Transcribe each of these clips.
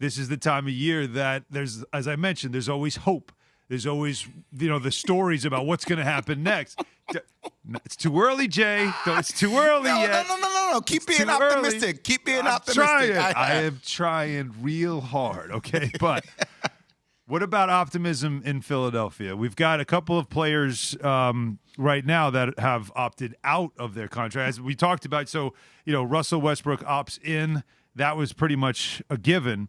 this is the time of year that there's, as I mentioned, there's always hope. There's always, the stories about what's going to happen next. It's too early, Jay. It's too early yet. No. Keep being optimistic. Early. Keep being optimistic. I am trying real hard, okay? But what about optimism in Philadelphia? We've got a couple of players right now that have opted out of their contract. As we talked about, so, Russell Westbrook opts in. That was pretty much a given.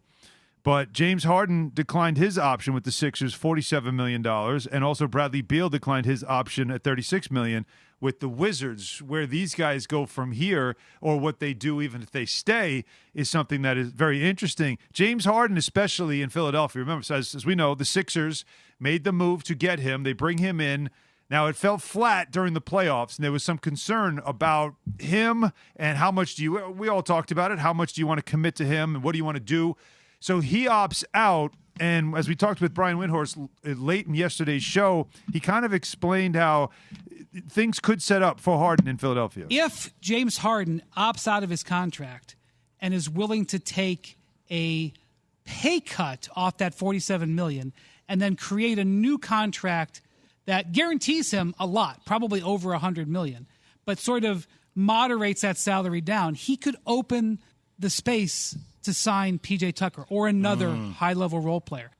But James Harden declined his option with the Sixers, $47 million, and also Bradley Beal declined his option at $36 million with the Wizards. Where these guys go from here, or what they do even if they stay, is something that is very interesting. James Harden, especially in Philadelphia, remember, as we know, the Sixers made the move to get him. They bring him in. Now, it fell flat during the playoffs, and there was some concern about him and how much we all talked about it, how much do you want to commit to him and what do you want to do? So he opts out, and as we talked with Brian Windhorst late in yesterday's show, he kind of explained how things could set up for Harden in Philadelphia. If James Harden opts out of his contract and is willing to take a pay cut off that $47 million and then create a new contract that guarantees him a lot, probably over $100 million, but sort of moderates that salary down, he could open the space to sign PJ Tucker or another high-level role player.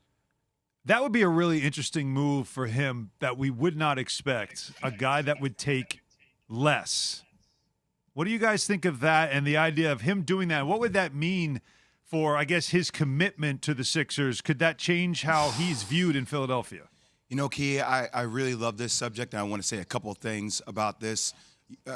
That would be a really interesting move for him that we would not expect, a guy that would take less. What do you guys think of that and the idea of him doing that? What would that mean for, I guess, his commitment to the Sixers? Could that change how he's viewed in Philadelphia? Key, I really love this subject, and I want to say a couple of things about this.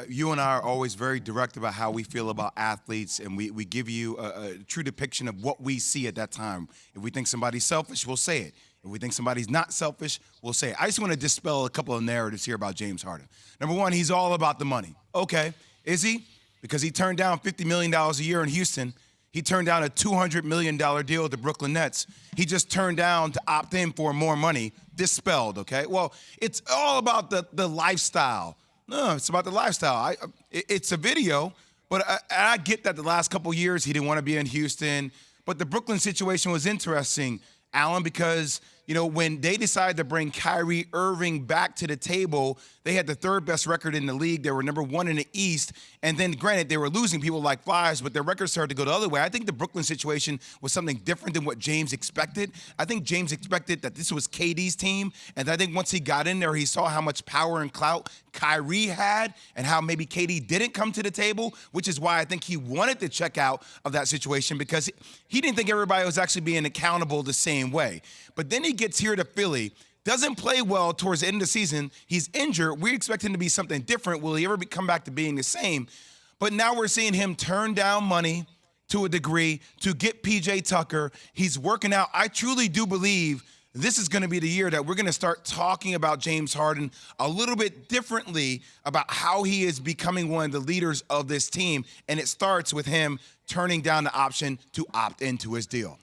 You and I are always very direct about how we feel about athletes, and we give you a true depiction of what we see at that time. If we think somebody's selfish, we'll say it. If we think somebody's not selfish, we'll say it. I just want to dispel a couple of narratives here about James Harden. Number one, he's all about the money. Okay, is he? Because he turned down $50 million a year in Houston. He turned down a $200 million deal with the Brooklyn Nets. He just turned down to opt in for more money. Dispelled, okay? Well, it's all about the lifestyle. No, it's about the lifestyle. It's a video, but I get that the last couple years he didn't want to be in Houston. But the Brooklyn situation was interesting, Alan, because, when they decided to bring Kyrie Irving back to the table, they had the third best record in the league. They were number one in the East. And then, granted, they were losing people like flies, but their record started to go the other way. I think the Brooklyn situation was something different than what James expected. I think James expected that this was KD's team. And I think once he got in there, he saw how much power and clout Kyrie had and how maybe KD didn't come to the table, which is why I think he wanted to check out of that situation, because he didn't think everybody was actually being accountable the same way. But then he gets here to Philly, doesn't play well towards the end of the season. He's injured. We expect him to be something different. Will he ever come back to being the same? But now we're seeing him turn down money to a degree to get PJ Tucker. He's working out. I truly do believe this is going to be the year that we're going to start talking about James Harden a little bit differently about how he is becoming one of the leaders of this team. And it starts with him turning down the option to opt into his deal.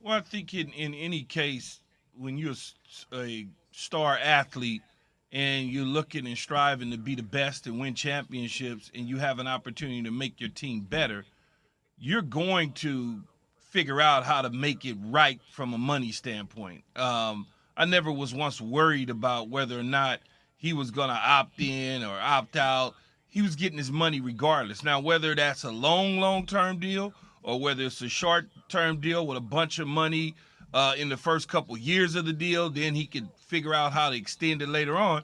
Well, I think in any case, when you're a star athlete and you're looking and striving to be the best and win championships and you have an opportunity to make your team better, you're going to figure out how to make it right from a money standpoint. I never was once worried about whether or not he was going to opt in or opt out. He was getting his money regardless. Now, whether that's a long-term deal or whether it's a short-term deal with a bunch of money in the first couple years of the deal, then he could figure out how to extend it later on.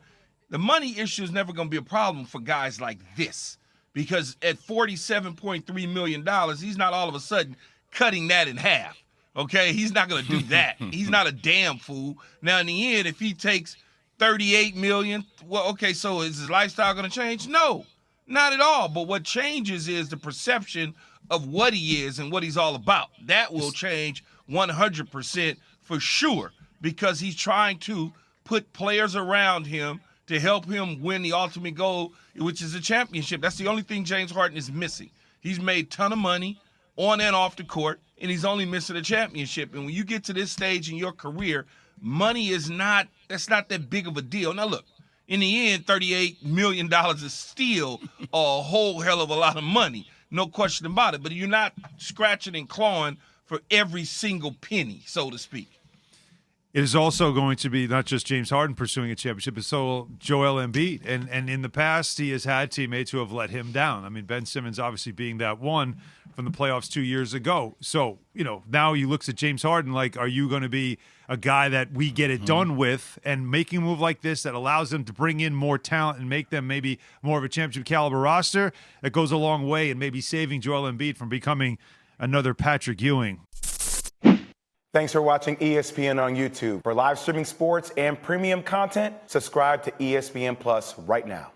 The money issue is never going to be a problem for guys like this, because at $47.3 million, he's not all of a sudden cutting that in half, okay? He's not going to do that. He's not a damn fool. Now, in the end, if he takes $38 million, well, okay, so is his lifestyle going to change? No, not at all. But what changes is the perception of what he is and what he's all about. That will change 100% for sure, because he's trying to put players around him to help him win the ultimate goal, which is a championship. That's the only thing James Harden is missing. He's made a ton of money on and off the court, and he's only missing a championship. And when you get to this stage in your career, money is not that big of a deal. Now, look, in the end, $38 million is still a whole hell of a lot of money. No question about it. But you're not scratching and clawing for every single penny, so to speak. It is also going to be not just James Harden pursuing a championship, but so Joel Embiid. And in the past, he has had teammates who have let him down. I mean, Ben Simmons obviously being that one from the playoffs 2 years ago. So, now he looks at James Harden like, are you going to be a guy that we get it done with? And making a move like this that allows them to bring in more talent and make them maybe more of a championship caliber roster, that goes a long way in maybe saving Joel Embiid from becoming another Patrick Ewing. Thanks for watching ESPN on YouTube. For live streaming sports and premium content, subscribe to ESPN Plus right now.